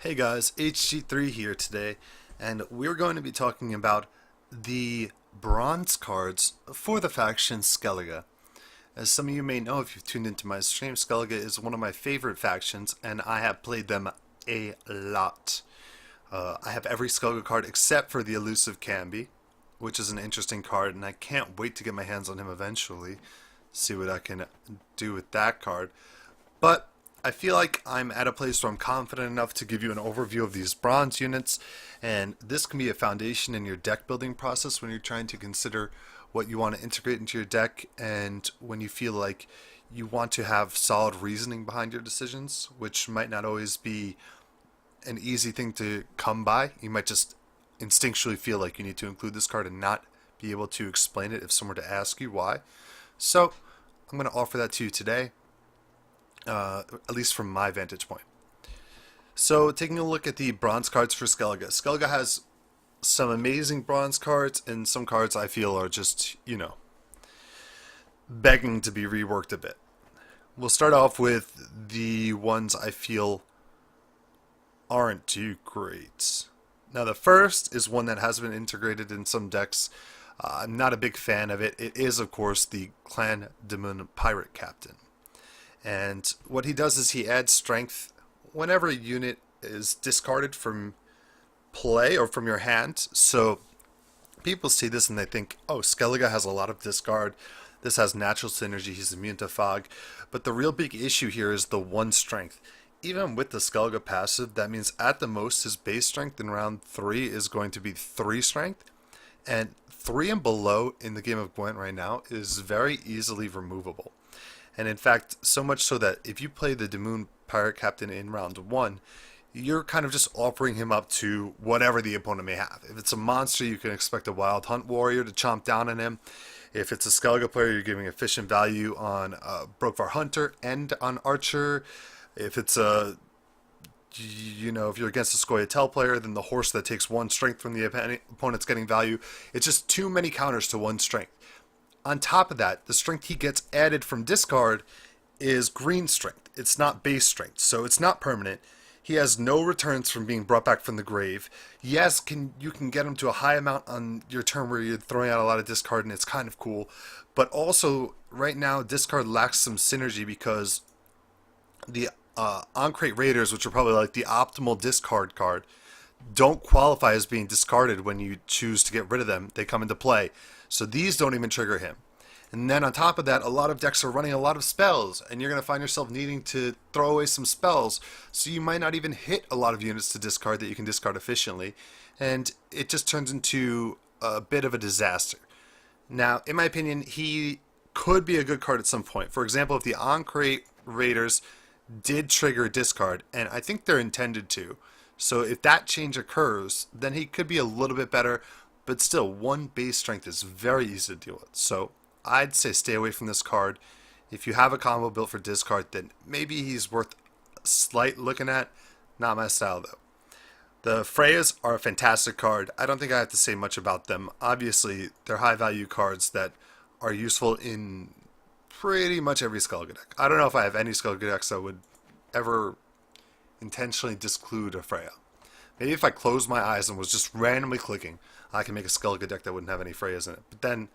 Hey guys, hg3 here today, and we're going to be talking about the bronze cards for the faction Skellige. As some of you may know if you've tuned into my stream, Skellige is one of my favorite factions, and I have played them a lot. I have every Skellige card except for the elusive Camby, which is an interesting card, and I can't wait to get my hands on him eventually, see what I can do with that card. But I feel like I'm at a place where I'm confident enough to give you an overview of these bronze units, and this can be a foundation in your deck building process when you're trying to consider what you want to integrate into your deck, and when you feel like you want to have solid reasoning behind your decisions, which might not always be an easy thing to come by. You might just instinctually feel like you need to include this card and not be able to explain it if someone were to ask you why. So I'm going to offer that to you today. At least from my vantage point. So, taking a look at the bronze cards for Skellige. Skellige has some amazing bronze cards, and some cards I feel are just, begging to be reworked a bit. We'll start off with the ones I feel aren't too great. Now, the first is one that has been integrated in some decks. I'm not a big fan of it. It is, of course, the Clan Demon Pirate Captain. And what he does is he adds strength whenever a unit is discarded from play or from your hand. So people see this and they think, oh, Skellige has a lot of discard. This has natural synergy. He's immune to fog. But the real big issue here is the 1 strength. Even with the Skellige passive, that means at the most his base strength in round 3 is going to be 3 strength. And 3 and below in the game of Gwent right now is very easily removable. And in fact, so much so that if you play the Demon Pirate Captain in round 1, you're kind of just offering him up to whatever the opponent may have. If it's a monster, you can expect a Wild Hunt Warrior to chomp down on him. If it's a Skellige player, you're giving efficient value on Brook Hunter and on Archer. If it's a, if you're against a Scoia'tael player, then the horse that takes 1 strength from the opponent's getting value. It's just too many counters to 1 strength. On top of that, the strength he gets added from discard is green strength. It's not base strength, so it's not permanent. He has no returns from being brought back from the grave. Yes, you can get him to a high amount on your turn where you're throwing out a lot of discard, and it's kind of cool. But also, right now, discard lacks some synergy because the Ancrate Raiders, which are probably like the optimal discard card, don't qualify as being discarded when you choose to get rid of them. They come into play. So these don't even trigger him. And then on top of that, a lot of decks are running a lot of spells, and you're going to find yourself needing to throw away some spells, so you might not even hit a lot of units to discard that you can discard efficiently, and it just turns into a bit of a disaster. Now, in my opinion, he could be a good card at some point. For example, if the Ancrate Raiders did trigger discard, and I think they're intended to, so if that change occurs, then he could be a little bit better. But still, 1 base strength is very easy to deal with. So I'd say stay away from this card. If you have a combo built for discard, then maybe he's worth a slight looking at. Not my style, though. The Freyas are a fantastic card. I don't think I have to say much about them. Obviously, they're high-value cards that are useful in pretty much every Skellige deck. I don't know if I have any Skellige decks that would ever intentionally disclude a Freya. Maybe if I closed my eyes and was just randomly clicking, I can make a Skellige deck that wouldn't have any Freyas in it. But then,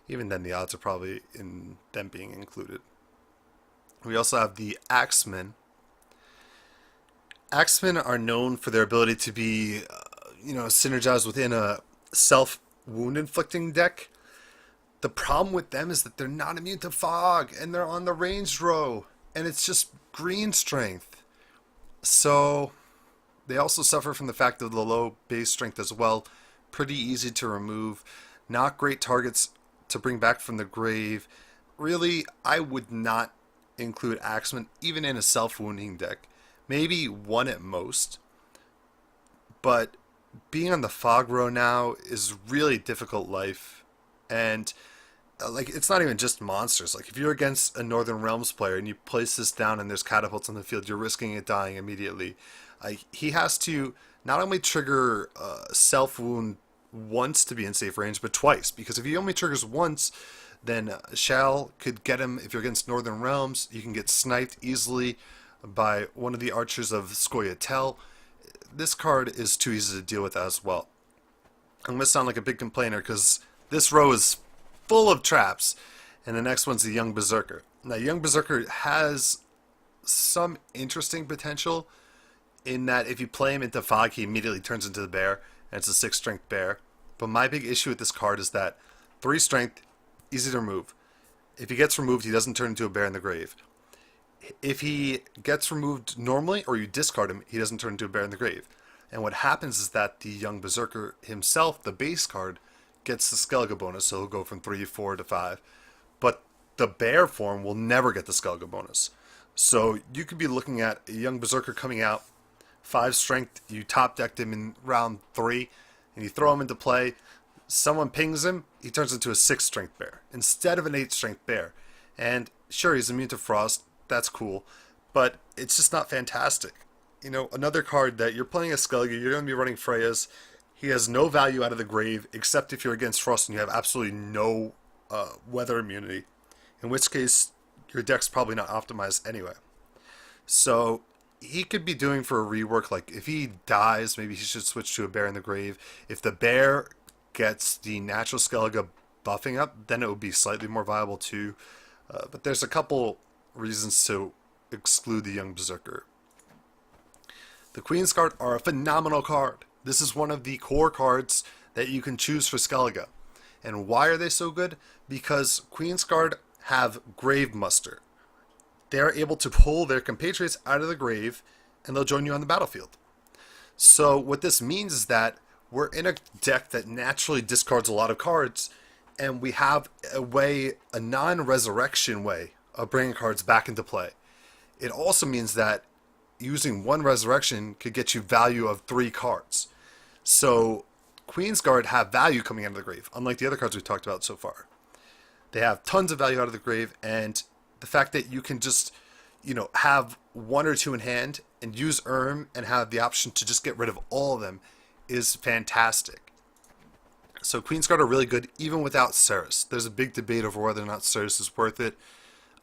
even then, the odds are probably in them being included. We also have the Axman. Axman are known for their ability to be, synergized within a self-wound inflicting deck. The problem with them is that they're not immune to fog, and they're on the ranged row, and it's just green strength. So they also suffer from the fact of the low base strength as well. Pretty easy to remove. Not great targets to bring back from the grave. Really, I would not include Axman even in a self-wounding deck. Maybe 1 at most. But being on the fog row now is really difficult life. And it's not even just monsters. Like if you're against a Northern Realms player and you place this down and there's catapults on the field, you're risking it dying immediately. He has to not only trigger self-wound once to be in safe range, but twice. Because if he only triggers once, then Shal could get him. If you're against Northern Realms, you can get sniped easily by one of the archers of Scoia'tael. this card is too easy to deal with as well. I'm going to sound like a big complainer because this row is full of traps, and the next one's the Young Berserker. Now, Young Berserker has some interesting potential in that if you play him into Fog, he immediately turns into the bear, and it's a 6 strength bear. But my big issue with this card is that 3 strength, easy to remove. If he gets removed, he doesn't turn into a bear in the grave. If he gets removed normally, or you discard him, he doesn't turn into a bear in the grave. And what happens is that the Young Berserker himself, the base card, gets the Skellige bonus, so he'll go from 3, 4 to 5. But the bear form will never get the Skellige bonus. So you could be looking at a Young Berserker coming out, 5 strength, you top decked him in round 3, and you throw him into play. Someone pings him, he turns into a 6 strength bear instead of an 8 strength bear. And sure, he's immune to frost, that's cool, but it's just not fantastic. You know, another card that you're playing a Skellige, you're going to be running Freya's. He has no value out of the grave, except if you're against frost and you have absolutely no weather immunity, in which case your deck's probably not optimized anyway. So he could be doing for a rework, like if he dies, maybe he should switch to a bear in the grave. If the bear gets the natural Skellige buffing up, then it would be slightly more viable too. But there's a couple reasons to exclude the Young Berserker. The Queensguard are a phenomenal card. This is one of the core cards that you can choose for Skellige. And why are they so good? Because Queensguard have Grave Muster. They're able to pull their compatriots out of the grave and they'll join you on the battlefield. So what this means is that we're in a deck that naturally discards a lot of cards, and we have a non-resurrection way of bringing cards back into play. It also means that using 1 resurrection could get you value of 3 cards. So Queensguard have value coming out of the grave, unlike the other cards we've talked about so far. They have tons of value out of the grave, and the fact that you can just, have 1 or 2 in hand and use and have the option to just get rid of all of them is fantastic. So Queensguard are really good even without Ceres. There's a big debate over whether or not Ceres is worth it.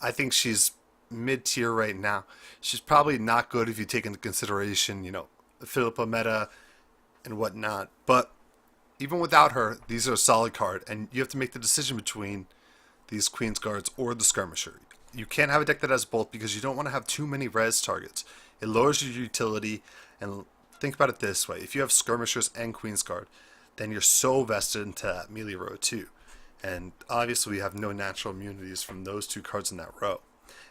I think she's mid-tier right now. She's probably not good if you take into consideration, the Philippa meta and whatnot. But even without her, these are a solid card, and you have to make the decision between these Queensguards or the Skirmisher. You can't have a deck that has both because you don't want to have too many res targets. It lowers your utility, and think about it this way. If you have Skirmishers and Queensguard, then you're so vested into that melee row too. And obviously we have no natural immunities from those 2 cards in that row.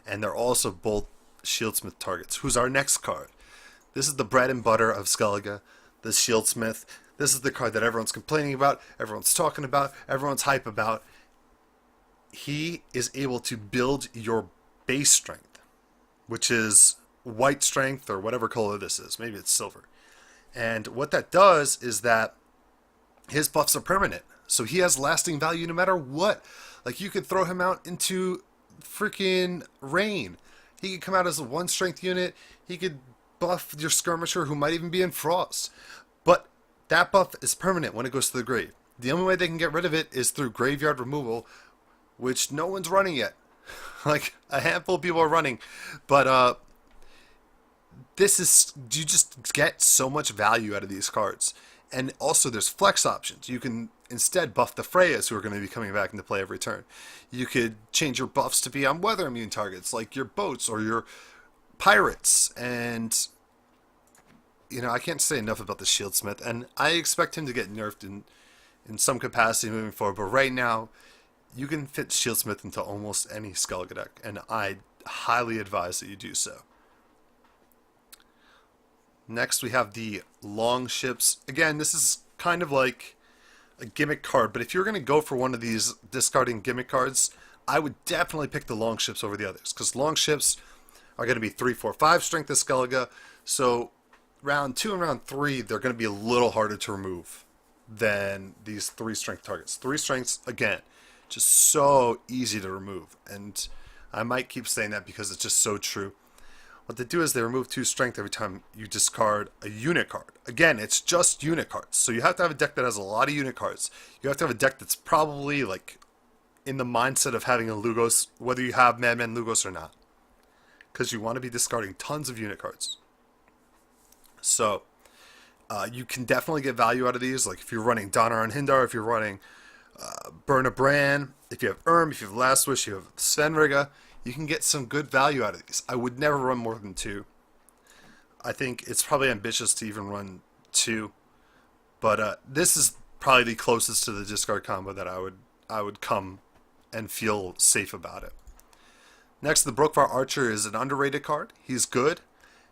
And they're also both Shieldsmith targets. Who's our next card? This is the bread and butter of Skellige, the Shieldsmith. This is the card that everyone's complaining about, everyone's talking about, everyone's hype about. He is able to build your base strength, which is white strength or whatever color this is. Maybe it's silver. And what that does is that his buffs are permanent. So he has lasting value no matter what. Like, you could throw him out into freaking rain. He could come out as a 1 strength unit. He could buff your Skirmisher, who might even be in frost. But that buff is permanent when it goes to the grave. The only way they can get rid of it is through graveyard removal, which no one's running yet. Like, a handful of people are running. But you just get so much value out of these cards. And also there's flex options. You can instead buff the Freyas, who are going to be coming back into play every turn. You could change your buffs to be on weather immune targets, like your boats or your pirates. And, I can't say enough about the Shieldsmith. And I expect him to get nerfed in some capacity moving forward. But right now, you can fit Shieldsmith into almost any Skellige deck. And I highly advise that you do so. Next, we have the Longships. Again, this is kind of like a gimmick card, but if you're going to go for one of these discarding gimmick cards, I would definitely pick the Longships over the others, because Longships are going to be 3, 4, 5 strength of Skellige, so round 2 and round 3, they're going to be a little harder to remove than these 3 strength targets. 3 strengths, again, just so easy to remove, and I might keep saying that because it's just so true. What they do is they remove 2 strength every time you discard a unit card. Again, it's just unit cards. So you have to have a deck that has a lot of unit cards. You have to have a deck that's probably like in the mindset of having a Lugos, whether you have Madman Lugos or not. Because you want to be discarding tons of unit cards. So You can definitely get value out of these. Like if you're running Donar and Hindar, if you're running Burn a Bran, if you have if you have Last Wish, you have Svenriga, you can get some good value out of these. I would never run more than 2. I think it's probably ambitious to even run 2, but this is probably the closest to the discard combo that I would come and feel safe about it. Next, the Brookvar Archer is an underrated card. He's good.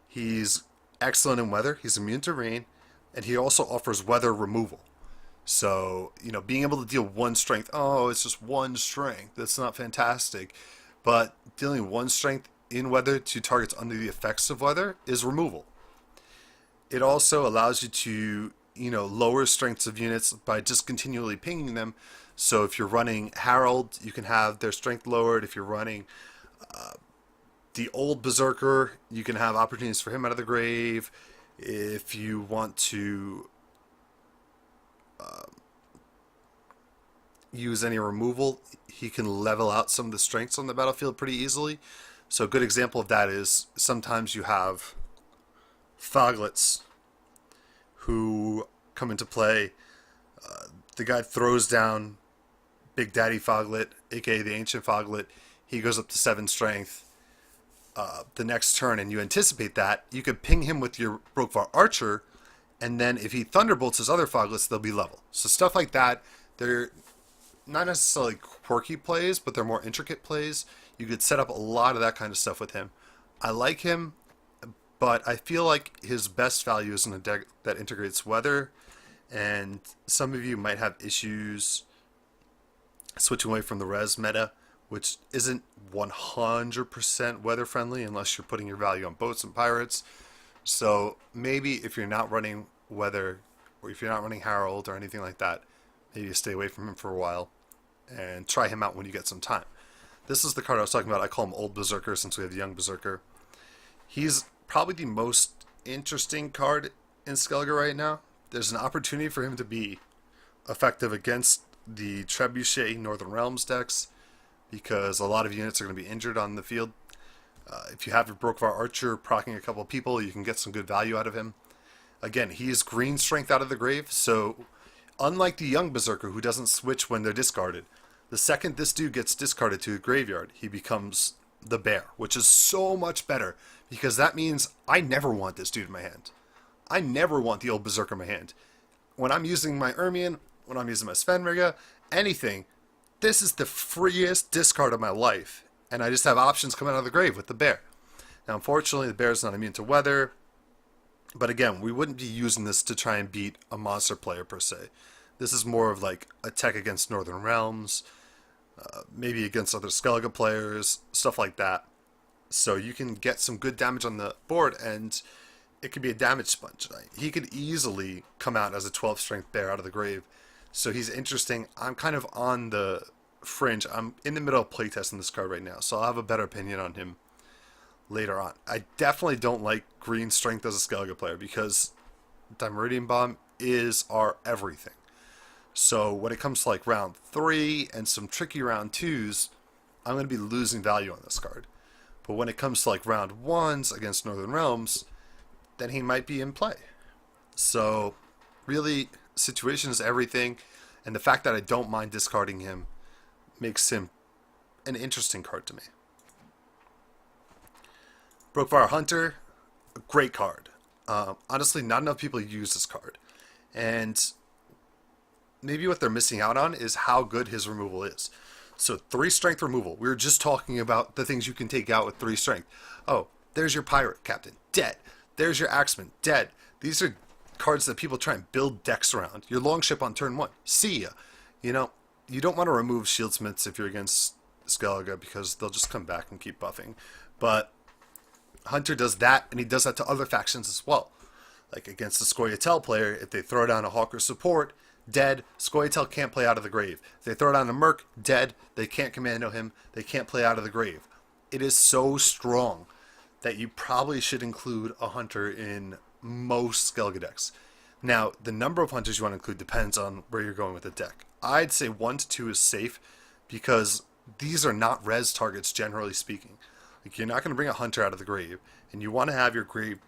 He's excellent in weather. He's immune to rain, and he also offers weather removal. So, being able to deal 1 strength, it's just 1 strength. That's not fantastic. But dealing 1 strength in weather to targets under the effects of weather is removal. It also allows you to, lower strengths of units by just continually pinging them. So if you're running Herald, you can have their strength lowered. If you're running the old Berserker, you can have opportunities for him out of the grave. If you want to use any removal, he can level out some of the strengths on the battlefield pretty easily. So a good example of that is sometimes you have Foglets who come into play. The guy throws down Big Daddy Foglet, aka the Ancient Foglet. He goes up to 7 strength the next turn, and you anticipate that. You could ping him with your Brookvar Archer, and then if he Thunderbolts his other Foglets, they'll be level. So stuff like that, they're not necessarily quirky plays, but they're more intricate plays. You could set up a lot of that kind of stuff with him. I like him, but I feel like his best value is in a deck that integrates weather, and some of you might have issues switching away from the res meta, which isn't 100% weather friendly unless you're putting your value on boats and pirates. So maybe if you're not running weather, or if you're not running Herald or anything like that, maybe you stay away from him for a while and try him out when you get some time. This is the card I was talking about. I call him Old Berserker since we have the Young Berserker. He's probably the most interesting card in Skellige right now. There's an opportunity for him to be effective against the Trebuchet Northern Realms decks because a lot of units are going to be injured on the field. If you have your Brookvar Archer proccing a couple of people, you can get some good value out of him. Again, he is green strength out of the grave, so unlike the Young Berserker who doesn't switch when they're discarded, the second this dude gets discarded to the graveyard, he becomes the bear, which is so much better because that means I never want this dude in my hand. I never want the old Berserker in my hand. When I'm using my Ermion, when I'm using my Svenriga, anything, this is the freest discard of my life. And I just have options coming out of the grave with the bear. Now, unfortunately, the bear is not immune to weather. But again, we wouldn't be using this to try and beat a monster player per se. This is more of like a tech against Northern Realms, maybe against other Skellige players, stuff like that. So you can get some good damage on the board, and it could be a damage sponge. He could easily come out as a 12 strength bear out of the grave. So he's interesting. I'm kind of on the fringe. I'm in the middle of playtesting this card right now, so I'll have a better opinion on him later on. I definitely don't like green strength as a Skellige player because Dimeridian Bomb is our everything. So when it comes to like round 3 and some tricky round 2s, I'm going to be losing value on this card. But when it comes to like round 1s against Northern Realms, then he might be in play. So really, situation is everything, and the fact that I don't mind discarding him makes him an interesting card to me. Brookvar Hunter, a great card. Honestly, not enough people use this card. And maybe what they're missing out on is how good his removal is. So 3 strength removal. We were just talking about the things you can take out with 3 strength. Oh, there's your Pirate Captain. Dead. There's your Axman. Dead. These are cards that people try and build decks around. Your Longship on turn 1. See ya. You don't want to remove Shieldsmiths if you're against Skellige because they'll just come back and keep buffing. But Hunter does that, and he does that to other factions as well. Like against the Scoia'tael player, if they throw down a Hawker support, dead. Scoia'tael can't play out of the grave. If they throw down a Merc, dead. They can't commando him. They can't play out of the grave. It is so strong that you probably should include a Hunter in most Skellige decks. Now, the number of Hunters you want to include depends on where you're going with the deck. I'd say 1 to 2 is safe because these are not res targets, generally speaking. Like, you're not going to bring a Hunter out of the grave, and you want to have your grave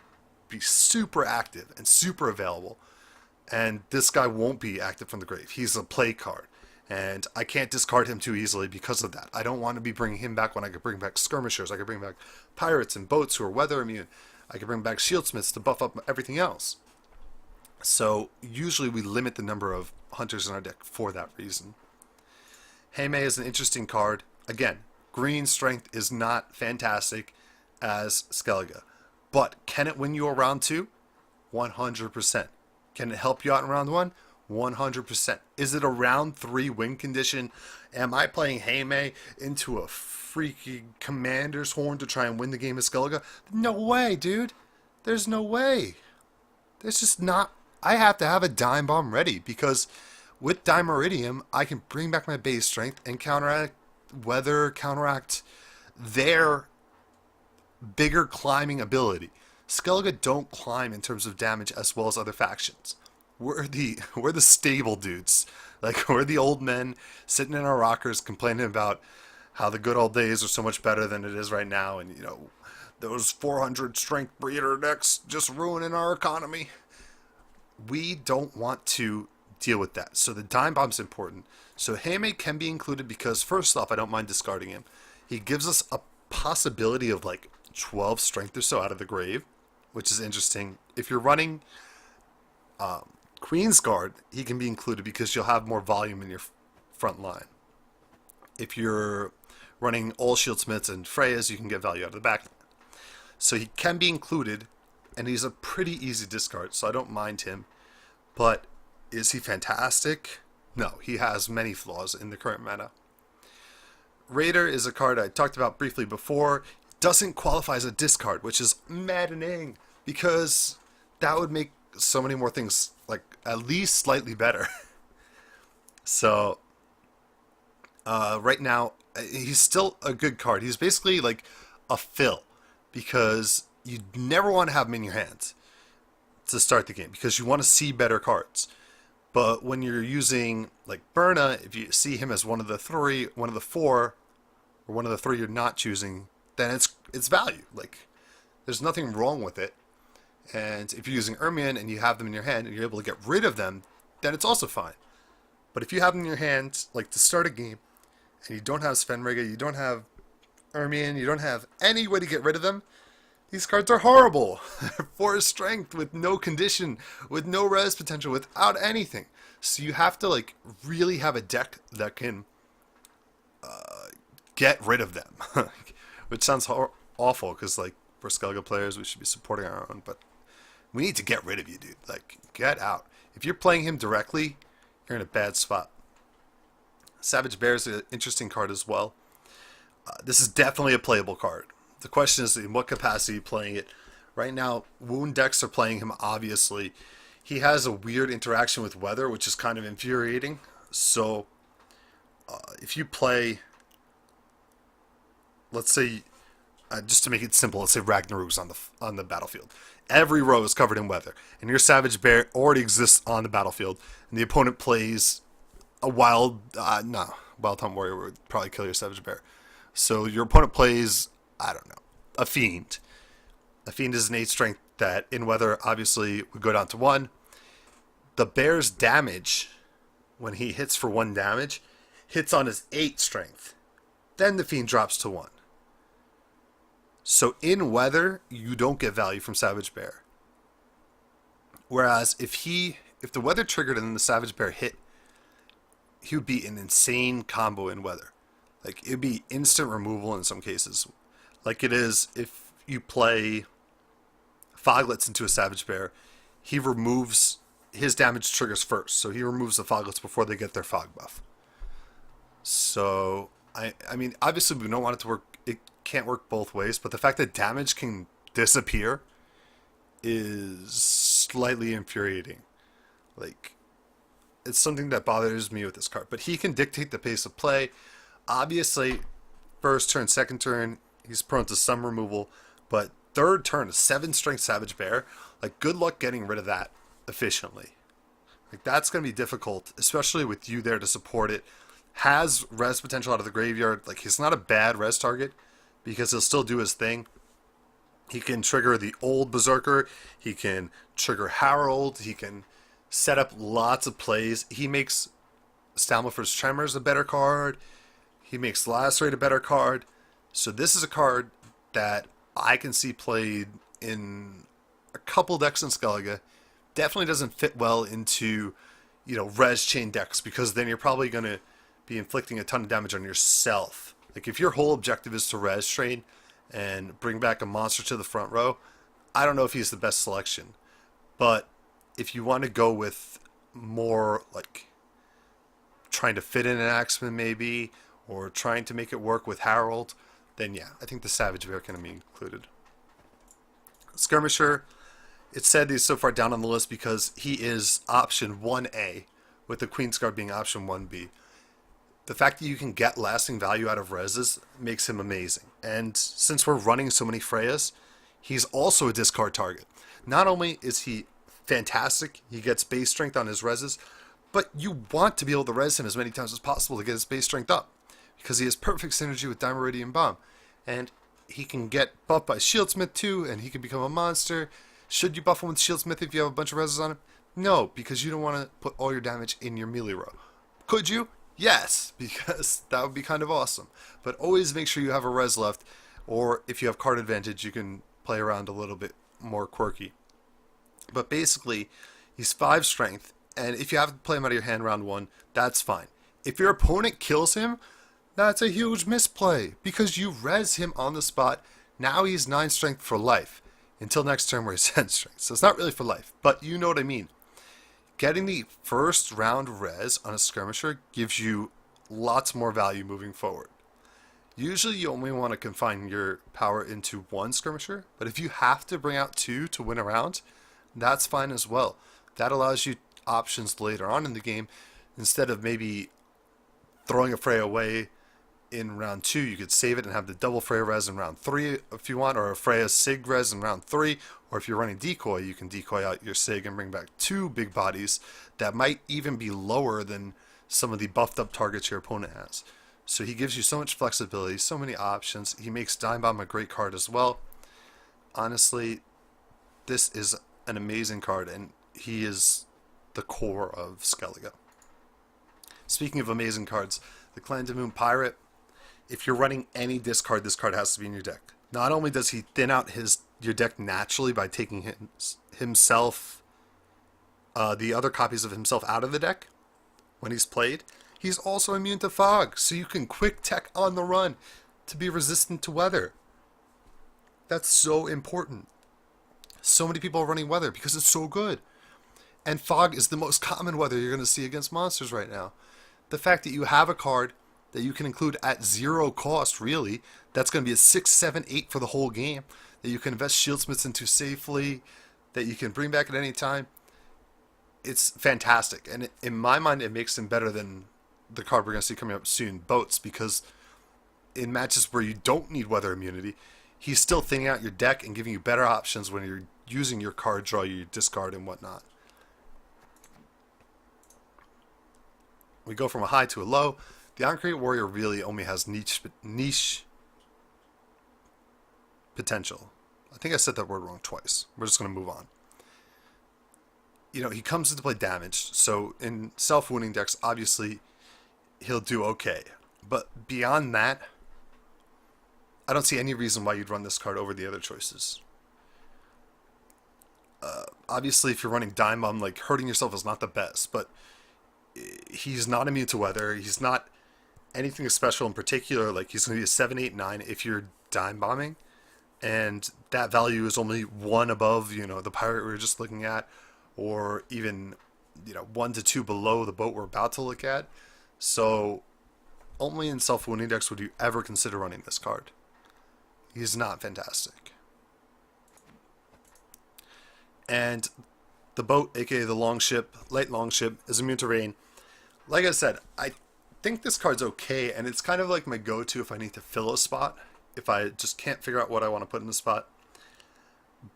be super active and super available. And this guy won't be active from the grave. He's a play card. And I can't discard him too easily because of that. I don't want to be bringing him back when I could bring back skirmishers. I could bring back pirates and boats who are weather immune. I could bring back shieldsmiths to buff up everything else. So usually we limit the number of hunters in our deck for that reason. Heme is an interesting card. Again, green strength is not fantastic as Skellige. But can it win you a round 2? 100%. Can it help you out in round 1? 100%. Is it a round 3 win condition? Am I playing Heme into a freaky commander's horn to try and win the game of Skellige? No way, dude. There's no way. There's just not. I have to have a dime bomb ready because with Dimeridium, I can bring back my base strength and counteract weather, counteract their bigger climbing ability. Skellige don't climb in terms of damage as well as other factions. We're the stable dudes. Like, we're the old men sitting in our rockers complaining about how the good old days are so much better than it is right now, and you know, those 400 strength breeder decks just ruining our economy. We don't want to deal with that. So the dime bomb's important. So Heme can be included because first off, I don't mind discarding him. He gives us a possibility of like 12 strength or so out of the grave, which is interesting. If you're running Queensguard, he can be included because you'll have more volume in your front line. If you're running all Shieldsmiths and Freyas, you can get value out of the back. So he can be included, and he's a pretty easy discard, so I don't mind him. But is he fantastic? No, he has many flaws in the current meta. Raider is a card I talked about briefly before. Doesn't qualify as a discard, which is maddening because that would make so many more things like at least slightly better. So right now he's still a good card. He's basically like a fill because you never want to have him in your hands to start the game because you want to see better cards. But when you're using like Berna, if you see him as one of the 3, one of the 4, or one of the 3 you're not choosing, then it's value. Like, there's nothing wrong with it. And if you're using Ermion and you have them in your hand and you're able to get rid of them, then it's also fine. But if you have them in your hand, like to start a game, and you don't have Svenrega, you don't have Ermion, you don't have any way to get rid of them, these cards are horrible. 4 strength with no condition, with no res potential, without anything. So you have to like really have a deck that can get rid of them. Which sounds awful because like we're Skellige players, we should be supporting our own, but we need to get rid of you, dude. Like, get out. If you're playing him directly, you're in a bad spot. Savage Bear is an interesting card as well. This is definitely a playable card. The question is in what capacity you're playing it. Right now, Wound decks are playing him, obviously. He has a weird interaction with weather, which is kind of infuriating. So, if you play, let's say, just to make it simple, let's say Ragnarok's on the battlefield. Every row is covered in weather, and your Savage Bear already exists on the battlefield, and the opponent plays a Wild Hunt Warrior would probably kill your Savage Bear. So your opponent plays, I don't know, a Fiend. A Fiend is an 8 strength that in weather obviously would go down to 1. The Bear's damage, when he hits for 1 damage, hits on his 8 strength. Then the Fiend drops to 1. So in weather, you don't get value from Savage Bear. Whereas if the weather triggered and then the Savage Bear hit, he would be an insane combo in weather. Like, it'd be instant removal in some cases. Like it is if you play Foglets into a Savage Bear, he removes his damage triggers first. So he removes the Foglets before they get their fog buff. So, I mean, obviously we don't want it to work. It can't work both ways, but the fact that damage can disappear is slightly infuriating. Like, it's something that bothers me with this card. But he can dictate the pace of play. Obviously, first turn, second turn, he's prone to some removal. But third turn, a 7 strength Savage Bear, like, good luck getting rid of that efficiently. Like, that's going to be difficult, especially with you there to support it. Has res potential out of the graveyard. Like, he's not a bad res target because he'll still do his thing. He can trigger the old Berserker. He can trigger Harold. He can set up lots of plays. He makes Stammelfer's Tremors a better card. He makes Lacerate a better card. So this is a card that I can see played in a couple decks in Skellige. Definitely doesn't fit well into, res chain decks, because then you're probably going to be inflicting a ton of damage on yourself. Like, if your whole objective is to res train and bring back a monster to the front row, I don't know if he's the best selection. But if you want to go with more, like, trying to fit in an Axman maybe, or trying to make it work with Harold, then yeah, I think the Savage Bear can be included. Skirmisher, it's said he's so far down on the list because he is option 1A, with the Queensguard being option 1B. The fact that you can get lasting value out of reses makes him amazing. And since we're running so many Freyas, he's also a discard target. Not only is he fantastic, he gets base strength on his reses, but you want to be able to res him as many times as possible to get his base strength up, because he has perfect synergy with Dimeridian Bomb. And he can get buffed by Shieldsmith too, and he can become a monster. Should you buff him with Shieldsmith if you have a bunch of reses on him? No, because you don't want to put all your damage in your melee row. Could you? Yes, because that would be kind of awesome. But always make sure you have a res left, or if you have card advantage, you can play around a little bit more quirky. But basically, he's 5 strength, and if you have to play him out of your hand round 1, that's fine. If your opponent kills him, that's a huge misplay, because you res him on the spot. Now he's 9 strength for life, until next turn where he's 10 strength. So it's not really for life, but you know what I mean. Getting the first round res on a Skirmisher gives you lots more value moving forward. Usually you only want to confine your power into 1 Skirmisher, but if you have to bring out 2 to win a round, that's fine as well. That allows you options later on in the game. Instead of maybe throwing a Freya away in round 2, you could save it and have the double Freya res in round 3 if you want, or a Freya Sig res in round 3, or if you're running decoy, you can decoy out your Sig and bring back 2 big bodies that might even be lower than some of the buffed up targets your opponent has. So he gives you so much flexibility, so many options. He makes Dime Bomb a great card as well. Honestly, this is an amazing card, and he is the core of Skellige. Speaking of amazing cards, the Clan de Moon Pirate. If you're running any discard, this card has to be in your deck. Not only does he thin out your deck naturally by taking himself, the other copies of himself out of the deck when he's played, he's also immune to fog, so you can quick tech on the run to be resistant to weather. That's so important. So many people are running weather because it's so good. And fog is the most common weather you're going to see against monsters right now. The fact that you have a card that you can include at 0 cost, really, that's going to be a 6, 7, 8 for the whole game, that you can invest Shieldsmiths into safely, that you can bring back at any time, it's fantastic. And in my mind, it makes him better than the card we're going to see coming up soon, Boats, because in matches where you don't need weather immunity, he's still thinning out your deck and giving you better options when you're using your card draw, your discard, and whatnot. We go from a high to a low. The Concrete Warrior really only has niche potential. I think I said that word wrong twice. We're just going to move on. He comes into play damaged, so in self-wounding decks, obviously, he'll do okay. But beyond that, I don't see any reason why you'd run this card over the other choices. Obviously, if you're running Dime Bomb, like, hurting yourself is not the best, but he's not immune to weather. He's not anything special in particular. Like, he's going to be a 7, 8, 9 if you're Dime Bombing, and that value is only 1 above, the pirate we were just looking at, or even, 1 to 2 below the boat we're about to look at. So, only in self-wounding decks would you ever consider running this card. He's not fantastic. And the boat, aka the Longship, light Longship, is immune to rain. Like I said, I think this card's okay, and it's kind of like my go-to if I need to fill a spot, if I just can't figure out what I want to put in the spot.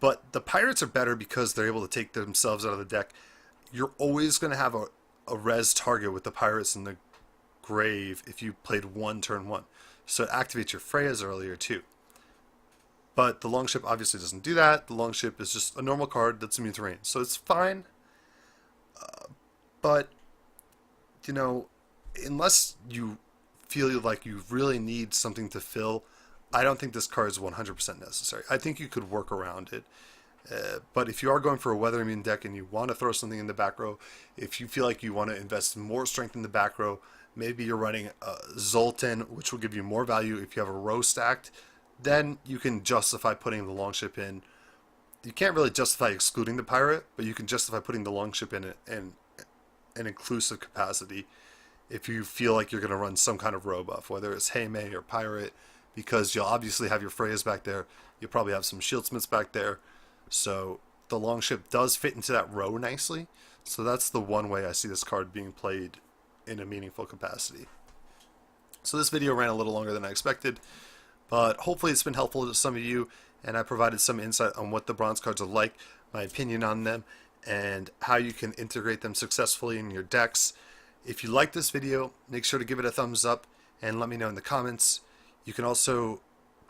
But the pirates are better because they're able to take themselves out of the deck. You're always going to have a res target with the pirates in the grave if you played 1 turn 1. So it activates your Freyas earlier too. But the Longship obviously doesn't do that. The Longship is just a normal card that's immune to range. So it's fine. But, you know, unless you feel like you really need something to fill, I don't think this card is 100% necessary. I think you could work around it. But if you are going for a weather immune deck and you want to throw something in the back row, if you feel like you want to invest more strength in the back row, maybe you're running Zoltan, which will give you more value if you have a row stacked, then you can justify putting the Longship in. You can't really justify excluding the Pirate, but you can justify putting the Longship in an inclusive capacity if you feel like you're going to run some kind of row buff, whether it's Heimei or Pirate, because you'll obviously have your Freyas back there. You'll probably have some Shieldsmiths back there. So the Longship does fit into that row nicely. So that's the one way I see this card being played in a meaningful capacity. So this video ran a little longer than I expected, but hopefully it's been helpful to some of you, and I provided some insight on what the bronze cards are like, my opinion on them, and how you can integrate them successfully in your decks. If you like this video, make sure to give it a thumbs up and let me know in the comments. You can also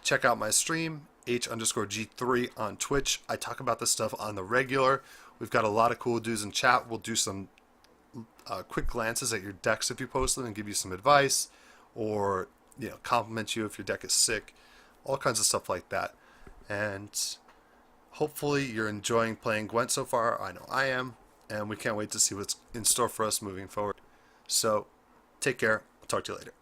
check out my stream, hg3 on Twitch. I talk about this stuff on the regular. We've got a lot of cool dudes in chat. We'll do some quick glances at your decks if you post them and give you some advice, or compliment you if your deck is sick, all kinds of stuff like that. And hopefully you're enjoying playing Gwent so far. I know I am, and we can't wait to see what's in store for us moving forward. So take care. I'll talk to you later.